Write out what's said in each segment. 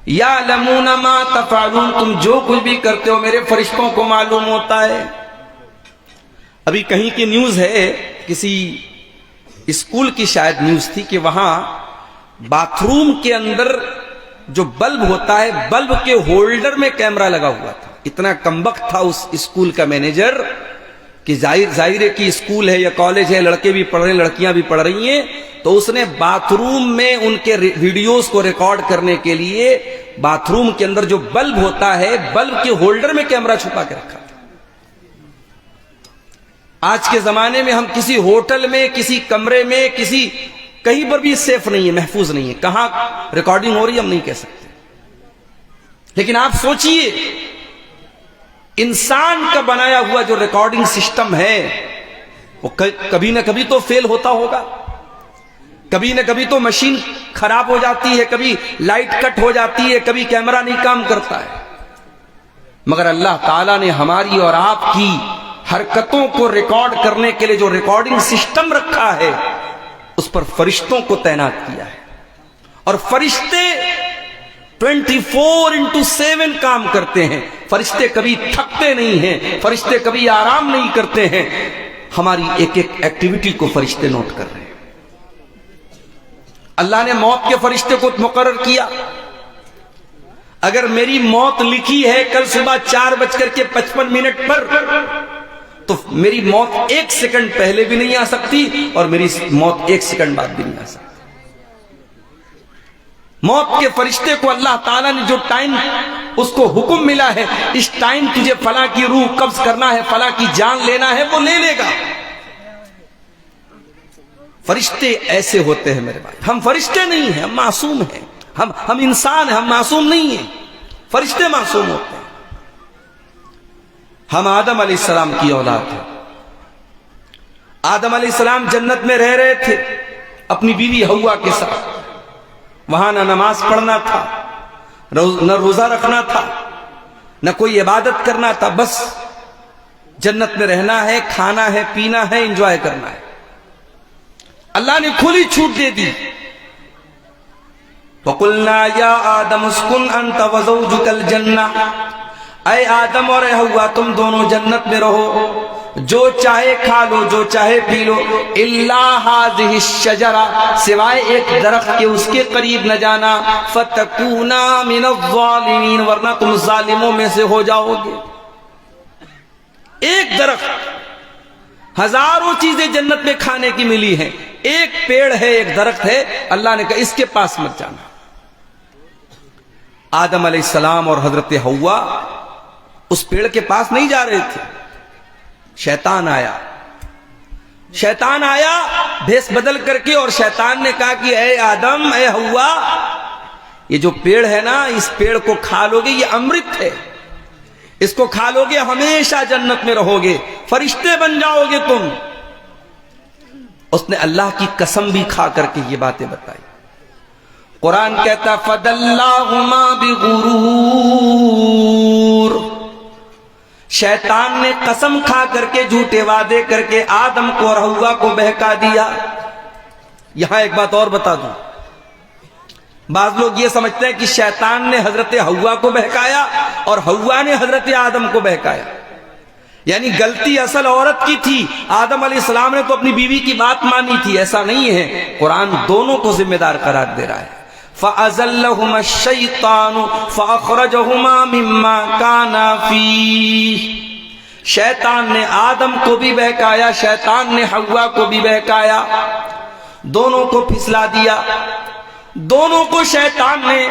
یعلمون ما تفعلون، تم جو کچھ بھی کرتے ہو میرے فرشتوں کو معلوم ہوتا ہے۔ ابھی کہیں کی نیوز ہے، کسی اسکول کی شاید نیوز تھی کہ وہاں باتھ روم کے اندر جو بلب ہوتا ہے، بلب کے ہولڈر میں کیمرہ لگا ہوا تھا۔ اتنا کمبخت تھا اس اسکول کا مینیجر کہ ظاہر ہے کہ اسکول ہے یا کالج ہے، لڑکے بھی پڑھ رہے ہیں لڑکیاں بھی پڑھ رہی ہیں، تو اس نے باتھ روم میں ان کے ویڈیوز کو ریکارڈ کرنے کے لیے باتھ روم کے اندر جو بلب ہوتا ہے، بلب کے ہولڈر میں کیمرہ چھپا کے رکھا تھا۔ آج کے زمانے میں ہم کسی ہوٹل میں، کسی کمرے میں، کہیں پر بھی سیف نہیں ہے، محفوظ نہیں ہے، کہاں ریکارڈنگ ہو رہی ہے ہم نہیں کہہ سکتے۔ لیکن آپ سوچئے، انسان کا بنایا ہوا جو ریکارڈنگ سسٹم ہے وہ کبھی نہ کبھی تو فیل ہوتا ہوگا، کبھی نہ کبھی تو مشین خراب ہو جاتی ہے، کبھی لائٹ کٹ ہو جاتی ہے، کبھی کیمرہ نہیں کام کرتا ہے، مگر اللہ تعالیٰ نے ہماری اور آپ کی حرکتوں کو ریکارڈ کرنے کے لیے جو ریکارڈنگ سسٹم رکھا ہے اس پر فرشتوں کو تعینات کیا ہے، اور فرشتے 24/7 کام کرتے ہیں۔ فرشتے کبھی تھکتے نہیں ہیں، فرشتے کبھی آرام نہیں کرتے ہیں، ہماری ایک ایک ایکٹیویٹی کو فرشتے نوٹ کر رہے ہیں۔ اللہ نے موت کے فرشتے کو مقرر کیا، اگر میری موت لکھی ہے کل صبح 4:55 پر، تو میری موت 1 سیکنڈ پہلے بھی نہیں آ سکتی اور میری موت 1 سیکنڈ بعد بھی نہیں آ سکتی۔ موت کے فرشتے کو اللہ تعالیٰ نے جو ٹائم اس کو حکم ملا ہے، اس ٹائم تجھے فلاں کی روح قبض کرنا ہے، فلاں کی جان لینا ہے، وہ لے لے گا۔ فرشتے ایسے ہوتے ہیں میرے بھائی، ہم فرشتے نہیں ہیں، ہم معصوم ہیں، ہم انسان ہیں، ہم معصوم نہیں ہیں، فرشتے معصوم ہوتے ہیں۔ ہم آدم علیہ السلام کی اولاد ہیں۔ آدم علیہ السلام جنت میں رہ رہے تھے اپنی بیوی حوا کے ساتھ، وہاں نہ نماز پڑھنا تھا، نہ روزہ رکھنا تھا، نہ کوئی عبادت کرنا تھا، بس جنت میں رہنا ہے، کھانا ہے، پینا ہے، انجوائے کرنا ہے۔ اللہ نے کھلی چھوٹ دے دی، وَقُلْنَا يَا آدَمُ اسْكُنْ أَنْتَ وَزَوْجُكَ الْجَنَّةَ، اے آدم اور اے حوا تم دونوں جنت میں رہو، جو چاہے کھا لو، جو چاہے پی لو، اِلَّا هَذِهِ الشَّجَرَةِ، سوائے ایک درخت کے اس کے قریب نہ جانا، فَتَكُونَا مِنَ الظَّالِمِينَ، ورنہ تم ظالموں میں سے ہو جاؤ گے۔ ایک درخت، ہزاروں چیزیں جنت میں کھانے کی ملی ہیں، ایک پیڑ ہے، ایک درخت ہے، اللہ نے کہا اس کے پاس مت جانا۔ آدم علیہ السلام اور حضرت حوا اس پیڑ کے پاس نہیں جا رہے تھے، شیطان آیا بھیس بدل کر کے، اور شیطان نے کہا کہ اے آدم، اے حوا، یہ جو پیڑ ہے نا، اس پیڑ کو کھا لو گے، یہ امرت ہے، اس کو کھا لو گے ہمیشہ جنت میں رہو گے، فرشتے بن جاؤ گے تم۔ اس نے اللہ کی قسم بھی کھا کر کے یہ باتیں بتائی۔ قرآن کہتا فَدَلَّاهُمَا بِغُرُورٍ، شیطان نے قسم کھا کر کے، جھوٹے وعدے کر کے آدم کو اور حوا کو بہکا دیا۔ یہاں ایک بات اور بتا دوں، بعض لوگ یہ سمجھتے ہیں کہ شیطان نے حضرت حوا کو بہکایا اور حوا نے حضرت آدم کو بہکایا، یعنی غلطی اصل عورت کی تھی، آدم علیہ السلام نے تو اپنی بیوی کی بات مانی تھی۔ ایسا نہیں ہے، قرآن دونوں کو ذمہ دار قرار دے رہا ہے۔ فَأَزَلَّهُمَا الشَّيْطَانُ فَأَخْرَجَهُمَا مِمَّا كَانَا فِيهِ، شیطان نے آدم کو بھی بہکایا، شیطان نے حوا کو بھی بہکایا، دونوں کو پھسلا دیا۔ دونوں کو شیطان نے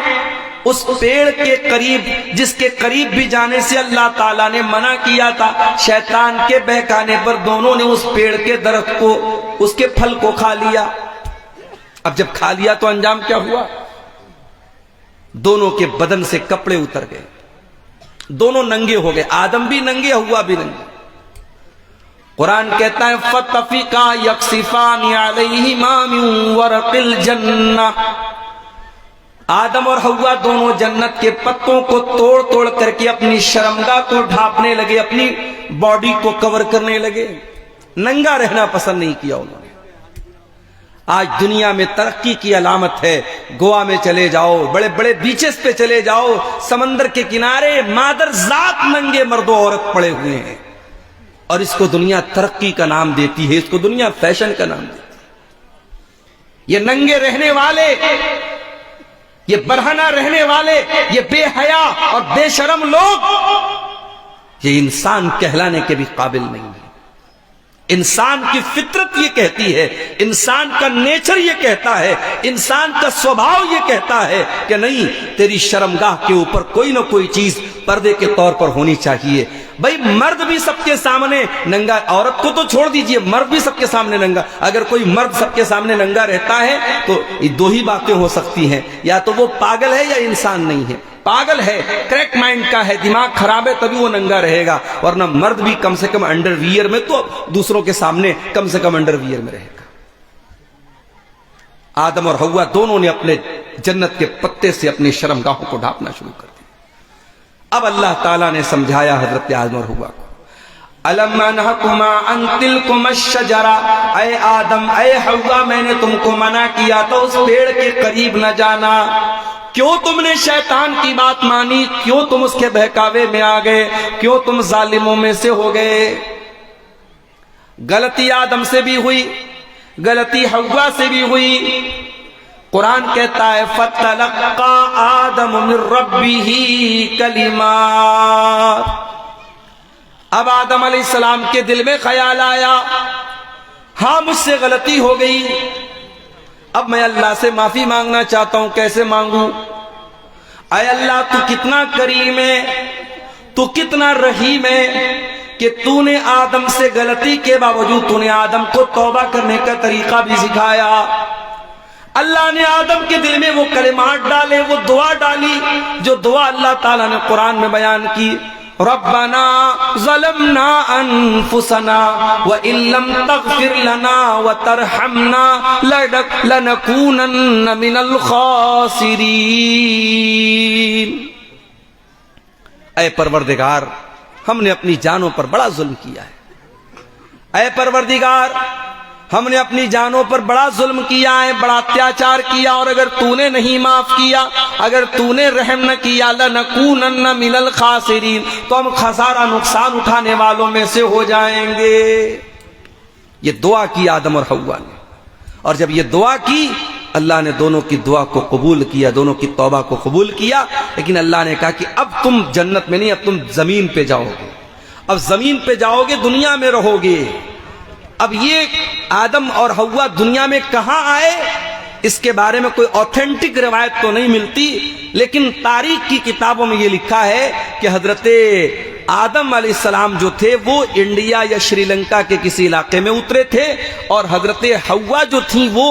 اس پیڑ کے قریب، جس کے قریب بھی جانے سے اللہ تعالیٰ نے منع کیا تھا، شیطان کے بہکانے پر دونوں نے اس پیڑ کے درخت کو، اس کے پھل کو کھا لیا۔ اب جب کھا لیا تو انجام کیا ہوا؟ دونوں کے بدن سے کپڑے اتر گئے، دونوں ننگے ہو گئے، آدم بھی ننگے، حوا بھی ننگے۔ قرآن کہتا ہے فَطَفِقَا يَقْصِفَانِ عَلَيْهِمَا مِن وَرَقِ الْجَنَّةِ، آدم اور حوا دونوں جنت کے پتوں کو توڑ توڑ کر کے اپنی شرمگاہ کو ڈھانپنے لگے، اپنی باڈی کو کور کرنے لگے، ننگا رہنا پسند نہیں کیا انہوں نے۔ آج دنیا میں ترقی کی علامت ہے، گوا میں چلے جاؤ، بڑے بڑے بیچز پہ چلے جاؤ، سمندر کے کنارے مادر ذات ننگے مرد و عورت پڑے ہوئے ہیں، اور اس کو دنیا ترقی کا نام دیتی ہے، اس کو دنیا فیشن کا نام دیتی ہے۔ یہ ننگے رہنے والے، یہ برہنہ رہنے والے، یہ بے حیا اور بے شرم لوگ، یہ انسان کہلانے کے بھی قابل نہیں ہے۔ انسان کی فطرت یہ کہتی ہے، انسان کا نیچر یہ کہتا ہے، انسان کا سوبھاؤ یہ کہتا ہے کہ نہیں، تیری شرمگاہ کے اوپر کوئی نہ کوئی چیز پردے کے طور پر ہونی چاہیے۔ بھئی مرد بھی سب کے سامنے ننگا، عورت کو تو چھوڑ دیجئے، مرد بھی سب کے سامنے ننگا۔ اگر کوئی مرد سب کے سامنے ننگا رہتا ہے تو دو ہی باتیں ہو سکتی ہیں، یا تو وہ پاگل ہے یا انسان نہیں ہے۔ پاگل ہے، کریک مائنڈ کا ہے، دماغ خراب ہے، تبھی وہ ننگا رہے گا، ورنہ مرد بھی کم سے کم انڈر ویئر میں تو دوسروں کے سامنے کم سے کم انڈر ویئر میں رہے گا۔ آدم اور حوا دونوں نے اپنے جنت کے پتے سے اپنی شرمگاہوں کو ڈھانپنا شروع کر دیا۔ اب اللہ تعالیٰ نے سمجھایا حضرت آدم اور حوا کو، أَلَمْ أَنْهَكُمَا عَنْ تِلْكُمَا الشَّجَرَةِ، اے آدم اے حوا، میں نے تم کو منع کیا تھا اس پیڑ کے قریب نہ جانا، کیوں تم نے شیطان کی بات مانی؟ کیوں تم اس کے بہکاوے میں آ گئے؟ کیوں تم ظالموں میں سے ہو گئے؟ غلطی آدم سے بھی ہوئی، غلطی حوا سے بھی ہوئی۔ قرآن کہتا ہے فَتَلَقَّى آدَمُ مِن رَبِّهِ كَلِمَاتٍ، اب آدم علیہ السلام کے دل میں خیال آیا، ہاں مجھ سے غلطی ہو گئی، اب میں اللہ سے معافی مانگنا چاہتا ہوں۔ کیسے مانگوں؟ اے اللہ تو کتنا کریم ہے، تو کتنا رحیم ہے کہ تو نے آدم سے غلطی کے باوجود تو نے آدم کو توبہ کرنے کا طریقہ بھی سکھایا۔ اللہ نے آدم کے دل میں وہ کلمات ڈالے، وہ دعا ڈالی جو دعا اللہ تعالیٰ نے قرآن میں بیان کی، ربنا ظلمنا انفسنا وان لم تغفر لنا وترحمنا لنكونن من الخاسرین۔ اے پروردگار، ہم نے اپنی جانوں پر بڑا ظلم کیا ہے، اے پروردگار ہم نے اپنی جانوں پر بڑا ظلم کیا ہے، بڑا اتیاچار کیا، اور اگر تو نے نہیں معاف کیا، اگر تو نے رحم نہ کیا، لَنَكُونَنَّ مِنَ الْخَاسِرِينَ، تو ہم خسارہ نقصان اٹھانے والوں میں سے ہو جائیں گے۔ یہ دعا کی آدم اور حوا نے، اور جب یہ دعا کی اللہ نے دونوں کی دعا کو قبول کیا، دونوں کی توبہ کو قبول کیا، لیکن اللہ نے کہا کہ اب تم جنت میں نہیں، اب تم زمین پہ جاؤ گے، اب زمین پہ جاؤ گے، دنیا میں رہو گے۔ اب یہ آدم اور حوا دنیا میں کہاں آئے، اس کے بارے میں کوئی اوتھینٹک روایت تو نہیں ملتی، لیکن تاریخ کی کتابوں میں یہ لکھا ہے کہ حضرت آدم علیہ السلام جو تھے وہ انڈیا یا شری لنکا کے کسی علاقے میں اترے تھے، اور حضرت حوا جو تھیں وہ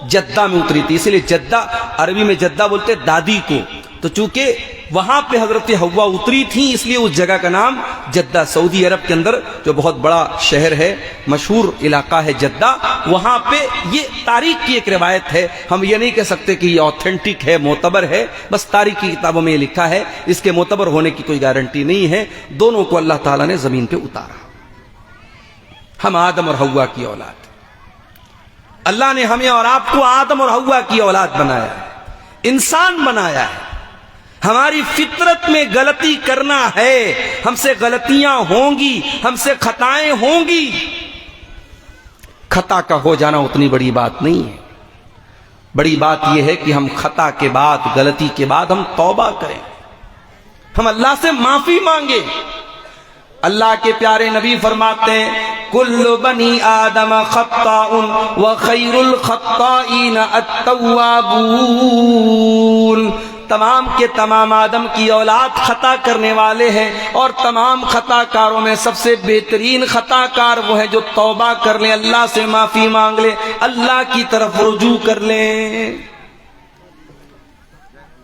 جدہ میں اتری تھی، اس لیے جدہ، عربی میں جدہ بولتے دادی کو، تو چونکہ وہاں پہ حضرت حوا اتری تھیں اس لیے اس جگہ کا نام جدہ، سعودی عرب کے اندر جو بہت بڑا شہر ہے، مشہور علاقہ ہے جدہ، وہاں پہ یہ تاریخ کی ایک روایت ہے، ہم یہ نہیں کہہ سکتے کہ یہ اوتھینٹک ہے، معتبر ہے، بس تاریخ کی کتابوں میں یہ لکھا ہے، اس کے معتبر ہونے کی کوئی گارنٹی نہیں ہے۔ دونوں کو اللہ تعالیٰ نے زمین پہ اتارا، ہم آدم اور حوا کی اولاد، اللہ نے ہمیں اور آپ کو آدم اور حوا کی اولاد بنایا ہے، انسان بنایا ہے۔ ہماری فطرت میں غلطی کرنا ہے، ہم سے غلطیاں ہوں گی، ہم سے خطائیں ہوں گی، خطا کا ہو جانا اتنی بڑی بات نہیں ہے، بڑی بات یہ ہے کہ ہم خطا کے بعد، غلطی کے بعد ہم توبہ کریں، ہم اللہ سے معافی مانگے۔ اللہ کے پیارے نبی فرماتے ہیں کل بنی آدم خطاء وخیر الخطائین التوابون، تمام کے تمام آدم کی اولاد خطا کرنے والے ہیں، اور تمام خطا کاروں میں سب سے بہترین خطا کار وہ ہیں جو توبہ کر لیں، اللہ سے معافی مانگ لیں، اللہ کی طرف رجوع کر لیں۔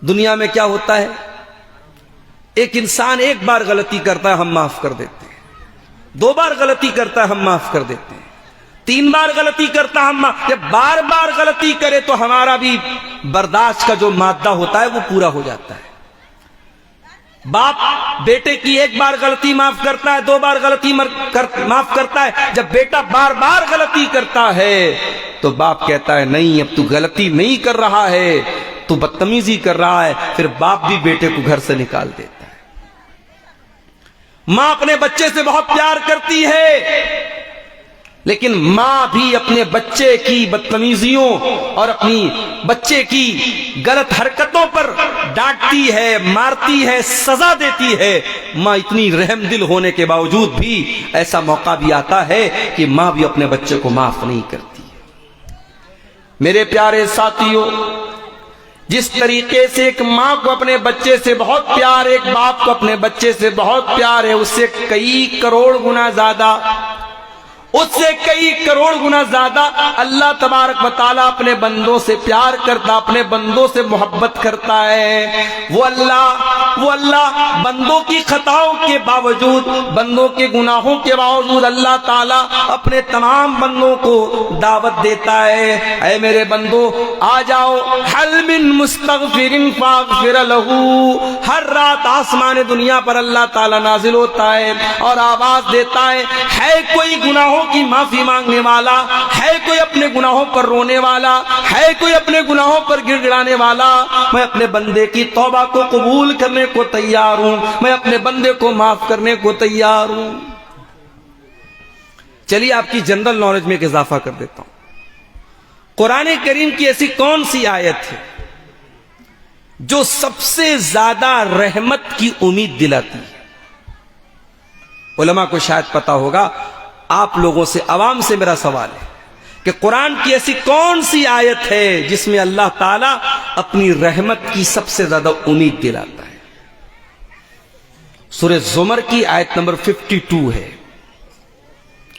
دنیا میں کیا ہوتا ہے، ایک انسان ایک بار غلطی کرتا ہے ہم معاف کر دیتے ہیں، دو بار غلطی کرتا ہے ہم معاف کر دیتے ہیں، تین بار غلطی کرتا ہم، جب بار بار غلطی کرے تو ہمارا بھی برداشت کا جو مادہ ہوتا ہے وہ پورا ہو جاتا ہے۔ باپ بیٹے کی ایک بار غلطی معاف کرتا ہے، 2 بار غلطی معاف کرتا ہے. جب بیٹا بار بار غلطی کرتا ہے تو باپ کہتا ہے نہیں اب تو غلطی نہیں کر رہا ہے، تو بدتمیزی کر رہا ہے. پھر باپ بھی بیٹے کو گھر سے نکال دیتا ہے. ماں اپنے بچے سے بہت پیار کرتی ہے، لیکن ماں بھی اپنے بچے کی بدتمیزیوں اور اپنی بچے کی غلط حرکتوں پر ڈانٹتی ہے، مارتی ہے، سزا دیتی ہے. ماں اتنی رحم دل ہونے کے باوجود بھی ایسا موقع بھی آتا ہے کہ ماں بھی اپنے بچے کو معاف نہیں کرتی. میرے پیارے ساتھیوں، جس طریقے سے ایک ماں کو اپنے بچے سے بہت پیار، ایک باپ کو اپنے بچے سے بہت پیار ہے، اس سے کئی کروڑ گنا زیادہ، اس سے کئی کروڑ گنا زیادہ اللہ تبارک و تعالیٰ اپنے بندوں سے پیار کرتا، اپنے بندوں سے محبت کرتا ہے. وہ اللہ بندوں کی خطاؤں کے باوجود، بندوں کے گناہوں کے باوجود اللہ تعالیٰ اپنے تمام بندوں کو دعوت دیتا ہے، اے میرے بندو آ جاؤ، حل من مستغفر فاغفر لہ. ہر رات آسمان دنیا پر اللہ تعالیٰ نازل ہوتا ہے اور آواز دیتا ہے کوئی گناہوں کی معافی مانگنے والا ہے، کوئی اپنے گناہوں پر رونے والا ہے، کوئی اپنے گناہوں پر گڑ گڑانے والا؟ میں اپنے بندے کی توبہ کو قبول کرنے کو تیار ہوں، میں اپنے بندے کو معاف کرنے کو تیار ہوں. چلیے آپ کی جنرل نالج میں ایک اضافہ کر دیتا ہوں. قرآن کریم کی ایسی کون سی آیت ہے جو سب سے زیادہ رحمت کی امید دلاتی ہے؟ علماء کو شاید پتا ہوگا، آپ لوگوں سے، عوام سے میرا سوال ہے کہ قرآن کی ایسی کون سی آیت ہے جس میں اللہ تعالیٰ اپنی رحمت کی سب سے زیادہ امید دلاتا ہے؟ سورہ زمر کی آیت نمبر 52 ہے.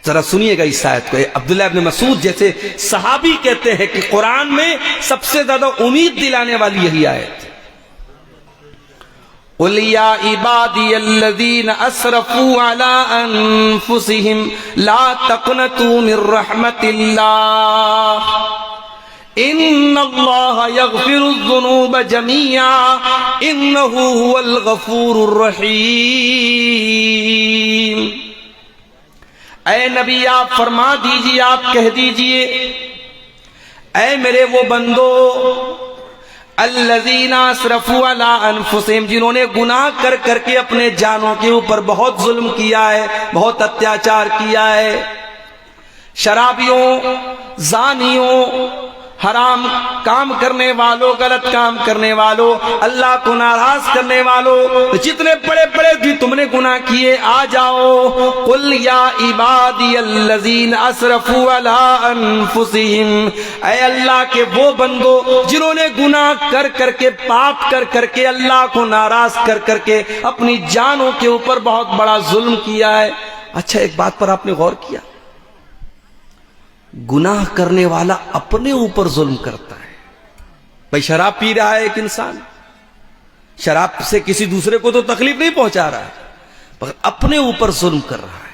ذرا سنیے گا اس آیت کو. عبداللہ ابن مسعود جیسے صحابی کہتے ہیں کہ قرآن میں سب سے زیادہ امید دلانے والی یہی آیت ہے. قُلْ يَا عِبَادِيَ الَّذِينَ أَسْرَفُوا عَلَىٰ أَنفُسِهِمْ لَا تَقْنَطُوا مِن رَّحْمَةِ اللَّهِ إِنَّ اللَّهَ يَغْفِرُ الذُّنُوبَ جَمِيعًا إِنَّهُ هُوَ الْغَفُورُ الرَّحِيمُ. اے نبی آپ فرما دیجئے، آپ کہہ دیجئے، اے میرے وہ بندو، الذین اسرفوا علی انفسہم، جنہوں نے گناہ کر کر کے اپنے جانوں کے اوپر بہت ظلم کیا ہے، بہت اتیاچار کیا ہے. شرابیوں، زانیوں، حرام کام کرنے والوں، غلط کام کرنے والوں، اللہ کو ناراض کرنے والوں، جتنے بڑے بڑے بھی تم نے گناہ کیے، آ جاؤ. قل یا عبادی الذین اسرفوا علی انفسہم، اے اللہ کے وہ بندو جنہوں نے گناہ کر کر کے، پاپ کر کر کے، اللہ کو ناراض کر کر کے اپنی جانوں کے اوپر بہت بڑا ظلم کیا ہے. اچھا ایک بات پر آپ نے غور کیا؟ گناہ کرنے والا اپنے اوپر ظلم کرتا ہے. بھائی شراب پی رہا ہے ایک انسان، شراب سے کسی دوسرے کو تو تکلیف نہیں پہنچا رہا ہے، مگر اپنے اوپر ظلم کر رہا ہے.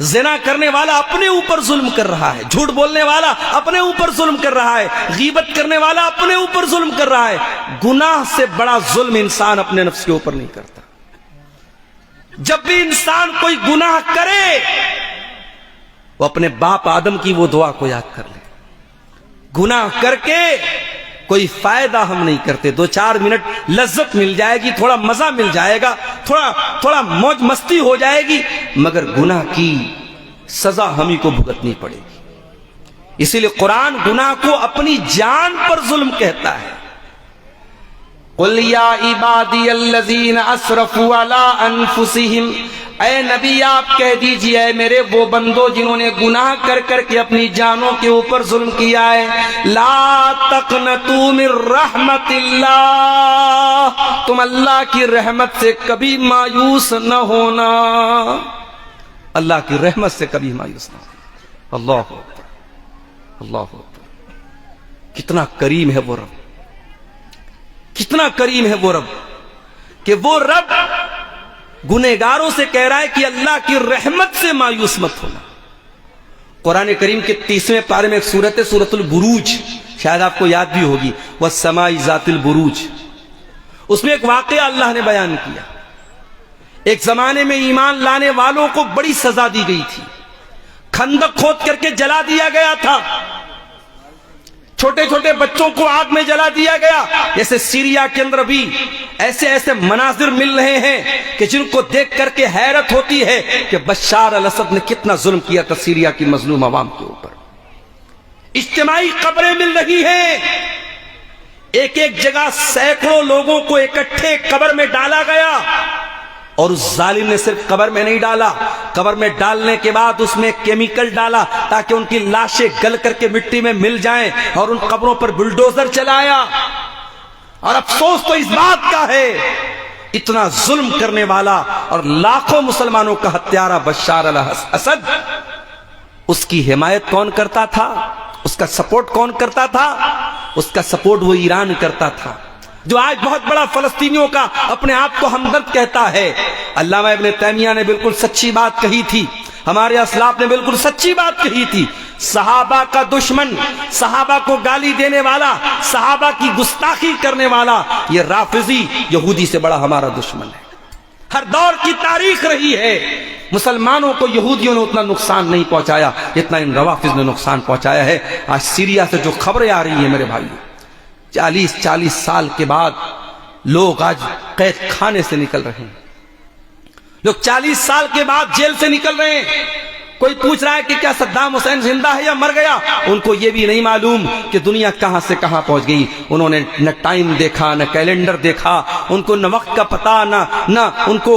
زنا کرنے والا اپنے اوپر ظلم کر رہا ہے، جھوٹ بولنے والا اپنے اوپر ظلم کر رہا ہے، غیبت کرنے والا اپنے اوپر ظلم کر رہا ہے. گناہ سے بڑا ظلم انسان اپنے نفس کے اوپر نہیں کرتا. جب بھی انسان کوئی گناہ کرے وہ اپنے باپ آدم کی وہ دعا کو یاد کر لے. گناہ کر کے کوئی فائدہ ہم نہیں کرتے، 2-4 منٹ لذت مل جائے گی، تھوڑا مزہ مل جائے گا، تھوڑا موج مستی ہو جائے گی، مگر گناہ کی سزا ہم ہی کو بھگتنی پڑے گی. اسی لیے قرآن گناہ کو اپنی جان پر ظلم کہتا ہے. قل یا عبادی الذین اسرفوا علی انفسہم، اے نبی آپ کہہ دیجئے، اے میرے وہ بندو جنہوں نے گناہ کر کر کے اپنی جانوں کے اوپر ظلم کیا ہے، لا تقنطوا من رحمت اللہ، تم اللہ کی رحمت سے کبھی مایوس نہ ہونا، اللہ کی رحمت سے کبھی مایوس نہ ہونا. اللہ اکبر، اللہ اکبر. کتنا کریم ہے وہ رب، کتنا کریم ہے وہ رب، کہ وہ رب گنہگاروں سے کہہ رہا ہے کہ اللہ کی رحمت سے مایوس مت ہونا. قرآن کریم کے 30ویں پارے میں ایک سورت ہے، سورۃ البروج، شاید آپ کو یاد بھی ہوگی، والسماء ذات البروج. اس میں ایک واقعہ اللہ نے بیان کیا. ایک زمانے میں ایمان لانے والوں کو بڑی سزا دی گئی تھی. خندق کھود کر کے جلا دیا گیا تھا. چھوٹے چھوٹے بچوں کو آگ میں جلا دیا گیا. جیسے سیریا کے اندر بھی ایسے ایسے مناظر مل رہے ہیں کہ جن کو دیکھ کر کے حیرت ہوتی ہے کہ بشار الاسد نے کتنا ظلم کیا تھا سیریا کی مظلوم عوام کے اوپر. اجتماعی قبریں مل رہی ہیں. ایک ایک جگہ سینکڑوں لوگوں کو اکٹھے قبر میں ڈالا گیا. اور اس ظالم نے صرف قبر میں نہیں ڈالا, قبر میں ڈالنے کے بعد اس میں کیمیکل ڈالا تاکہ ان کی لاشیں گل کر کے مٹی میں مل جائیں, اور ان قبروں پر بلڈوزر چلایا. اور افسوس تو اس بات کا ہے, اتنا ظلم کرنے والا اور لاکھوں مسلمانوں کا ہتھیارہ بشار الاسد, اس کی حمایت کون کرتا تھا؟ اس کا سپورٹ کون کرتا تھا؟ اس کا سپورٹ وہ ایران کرتا تھا, جو آج بہت بڑا فلسطینیوں کا اپنے آپ کو ہمدرد کہتا ہے. علامہ ابن تیمیہ نے بالکل سچی بات کہی تھی, ہمارے اسلاف نے بالکل سچی بات کہی تھی. صحابہ کا دشمن, صحابہ کو گالی دینے والا, صحابہ کی گستاخی کرنے والا, یہ رافضی یہودی سے بڑا ہمارا دشمن ہے. ہر دور کی تاریخ رہی ہے, مسلمانوں کو یہودیوں نے اتنا نقصان نہیں پہنچایا جتنا ان روافض نے نقصان پہنچایا ہے. آج سیریا سے جو خبریں آ رہی ہیں میرے بھائیو, 40 سال کے بعد لوگ آج قید خانے سے نکل رہے ہیں, لوگ 40 سال کے بعد جیل سے نکل رہے ہیں. کوئی پوچھ رہا ہے کہ کیا صدام حسین زندہ ہے یا مر گیا؟ ان کو یہ بھی نہیں معلوم کہ دنیا کہاں سے کہاں پہنچ گئی. انہوں نے نہ ٹائم دیکھا, نہ کیلنڈر دیکھا, ان کو نہ وقت کا پتا, نہ ان کو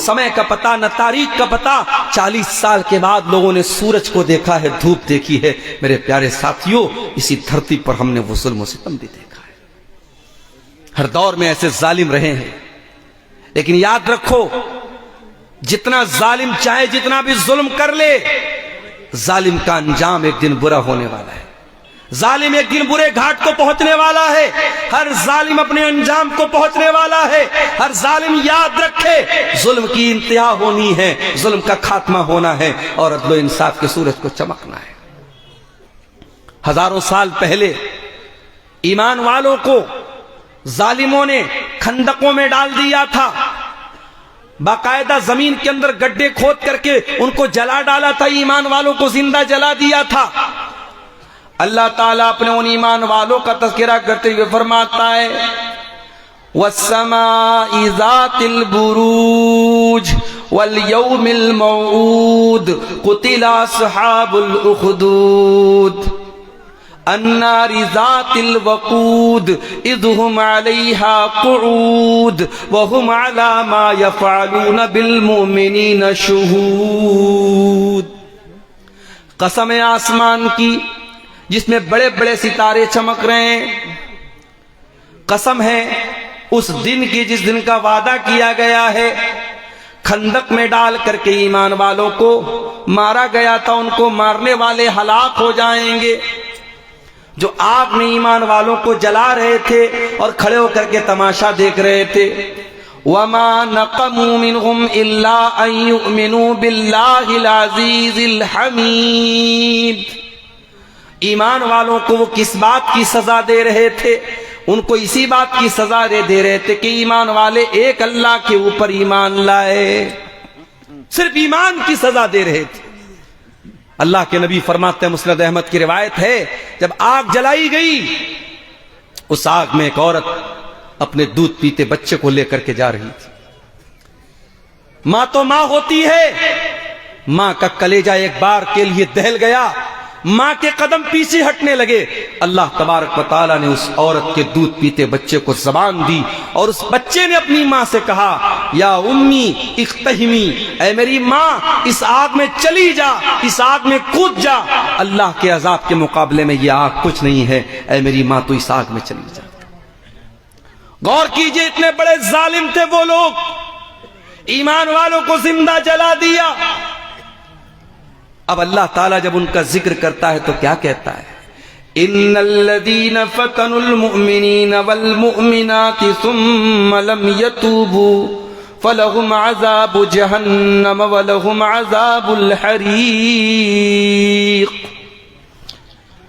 سمے کا پتا, نہ تاریخ کا پتا. 40 سال کے بعد لوگوں نے سورج کو دیکھا ہے, دھوپ دیکھی ہے. میرے پیارے ساتھیوں, اسی دھرتی پر ہم نے وہ ظلم و ستم بھی دیکھا ہے. ہر دور میں ایسے ظالم رہے ہیں, لیکن یاد رکھو, جتنا ظالم چاہے جتنا بھی ظلم کر لے, ظالم کا انجام ایک دن برا ہونے والا ہے. ظالم ایک دن برے گھاٹ کو پہنچنے والا ہے. ہر ظالم اپنے انجام کو پہنچنے والا ہے. ہر ظالم یاد رکھے, ظلم کی انتہا ہونی ہے, ظلم کا خاتمہ ہونا ہے, اور عدل و انصاف کے سورج کو چمکنا ہے. ہزاروں سال پہلے ایمان والوں کو ظالموں نے خندقوں میں ڈال دیا تھا, باقاعدہ زمین کے اندر گڈھے کھود کر کے ان کو جلا ڈالا تھا, ایمان والوں کو زندہ جلا دیا تھا. اللہ تعالیٰ اپنے ان ایمان والوں کا تذکرہ کرتے ہوئے فرماتا ہے, وَالسَّمَاءِ ذَاتِ الْبُرُوجِ وَالْيَوْمِ الْمَوْعُودِ قُتِلَ أَصْحَابُ الْأُخْدُودِ النار ذات الوقود اذ هم عليها قعود وهم على ما يفعلون بالمؤمنين شهود. قسم آسمان کی جس میں بڑے بڑے ستارے چمک رہے ہیں, قسم ہے اس دن کی جس دن کا وعدہ کیا گیا ہے. خندق میں ڈال کر کے ایمان والوں کو مارا گیا تھا, ان کو مارنے والے ہلاک ہو جائیں گے. جو آگ میں ایمان والوں کو جلا رہے تھے اور کھڑے ہو کر کے تماشا دیکھ رہے تھے. وَمَا نَقَمُوا مِنْهُمْ إِلَّا أَن يُؤْمِنُوا بِاللَّهِ الْعَزِيزِ الْحَمِيدِ. ایمان والوں کو وہ کس بات کی سزا دے رہے تھے؟ ان کو اسی بات کی سزا دے رہے تھے کہ ایمان والے ایک اللہ کے اوپر ایمان لائے. صرف ایمان کی سزا دے رہے تھے. اللہ کے نبی فرماتے ہیں, مسند احمد کی روایت ہے, جب آگ جلائی گئی, اس آگ میں ایک عورت اپنے دودھ پیتے بچے کو لے کر کے جا رہی تھی. ماں تو ماں ہوتی ہے, ماں کا کلیجہ ایک بار کے لیے دہل گیا, ماں کے قدم پیچھے ہٹنے لگے. اللہ تبارک و تعالیٰ نے اس عورت کے دودھ پیتے بچے کو زبان دی, اور اس بچے نے اپنی ماں سے کہا, یا امی اقتحمی, اے میری ماں اس آگ میں چلی جا, اس آگ میں کود جا, اللہ کے عذاب کے مقابلے میں یہ آگ کچھ نہیں ہے, اے میری ماں تو اس آگ میں چلی جا. غور کیجئے, اتنے بڑے ظالم تھے وہ لوگ, ایمان والوں کو زندہ جلا دیا. اب اللہ تعالیٰ جب ان کا ذکر کرتا ہے تو کیا کہتا ہے؟ ان الذين فتنوا المؤمنين والمؤمنات ثم لم يتوبوا فلهم عذاب جهنم ولهم عذاب الحريق.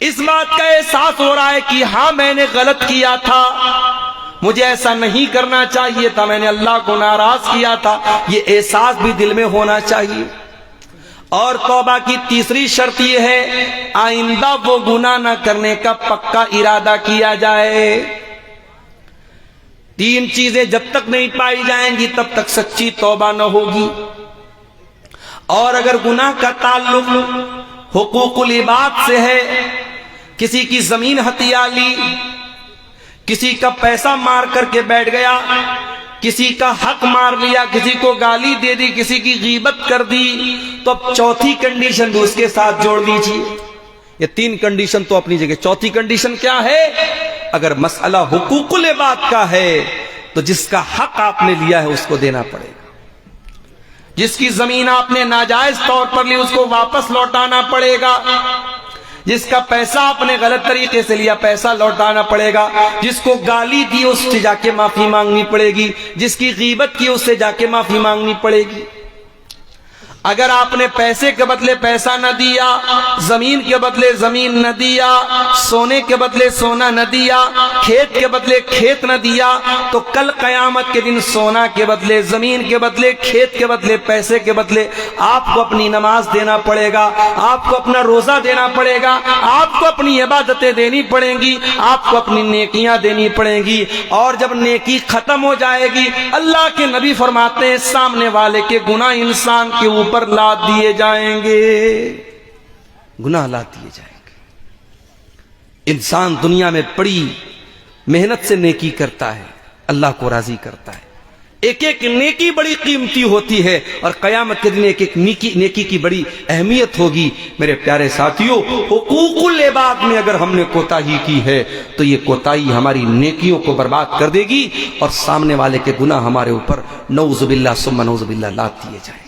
اس بات کا احساس ہو رہا ہے کہ ہاں میں نے غلط کیا تھا، مجھے ایسا نہیں کرنا چاہیے تھا، میں نے اللہ کو ناراض کیا تھا، یہ احساس بھی دل میں ہونا چاہیے۔ اور توبہ کی تیسری شرط یہ ہے آئندہ وہ گناہ نہ کرنے کا پکا ارادہ کیا جائے۔ تین چیزیں جب تک نہیں پائی جائیں گی تب تک سچی توبہ نہ ہوگی۔ اور اگر گناہ کا تعلق حقوق العباد سے ہے، کسی کی زمین ہتھیا لی، کسی کا پیسہ مار کر کے بیٹھ گیا، کسی کا حق مار لیا، کسی کو گالی دے دی، کسی کی غیبت کر دی، تو اب چوتھی کنڈیشن بھی اس کے ساتھ جوڑ لیجیے۔ یہ تین کنڈیشن تو اپنی جگہ، چوتھی کنڈیشن کیا ہے؟ اگر مسئلہ حقوق العباد کا ہے تو جس کا حق آپ نے لیا ہے اس کو دینا پڑے گا، جس کی زمین آپ نے ناجائز طور پر لی اس کو واپس لوٹانا پڑے گا، جس کا پیسہ آپ نے غلط طریقے سے لیا پیسہ لوٹانا پڑے گا، جس کو گالی دی اس سے جا کے معافی مانگنی پڑے گی، جس کی غیبت کی اس سے جا کے معافی مانگنی پڑے گی۔ اگر آپ نے پیسے کے بدلے پیسہ نہ دیا، زمین کے بدلے زمین نہ دیا، سونے کے بدلے سونا نہ دیا، کھیت کے بدلے کھیت نہ دیا، تو کل قیامت کے دن سونا کے بدلے زمین کے بدلے کھیت کے بدلے پیسے کے بدلے آپ کو اپنی نماز دینا پڑے گا، آپ کو اپنا روزہ دینا پڑے گا، آپ کو اپنی عبادتیں دینی پڑیں گی، آپ کو اپنی نیکیاں دینی پڑیں گی۔ اور جب نیکی ختم ہو جائے گی اللہ کے نبی فرماتے ہیں سامنے والے کے گناہ انسان کے اوپر لاد دیے جائیں گے، گناہ لاد دیے جائیں گے۔ انسان دنیا میں بڑی محنت سے نیکی کرتا ہے، اللہ کو راضی کرتا ہے، ایک ایک نیکی بڑی قیمتی ہوتی ہے، اور قیامت کے دن ایک ایک نیکی کی بڑی اہمیت ہوگی۔ میرے پیارے ساتھیوں، حقوق العباد میں اگر ہم نے کوتاہی کی ہے تو یہ کوتاہی ہماری نیکیوں کو برباد کر دے گی، اور سامنے والے کے گناہ ہمارے اوپر نعوذ باللہ ثم نعوذ باللہ لاد دیے جائیں گے۔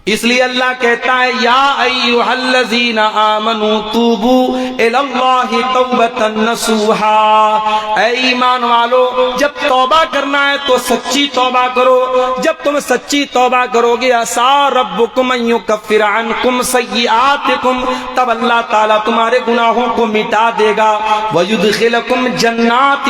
اس لیے اللہ کہتا ہے یا ایھا الذین آمنوا توبوا الی اللہ توبۃ نصوحا، اے ایمان والو جب توبہ کرنا ہے تو سچی توبہ کرو، جب تم سچی توبہ کرو گے عسیٰ ربکم ان یکفر عنکم سیئاتکم، تب اللہ تعالیٰ تمہارے گناہوں کو مٹا دے گا، ویدخلکم جنات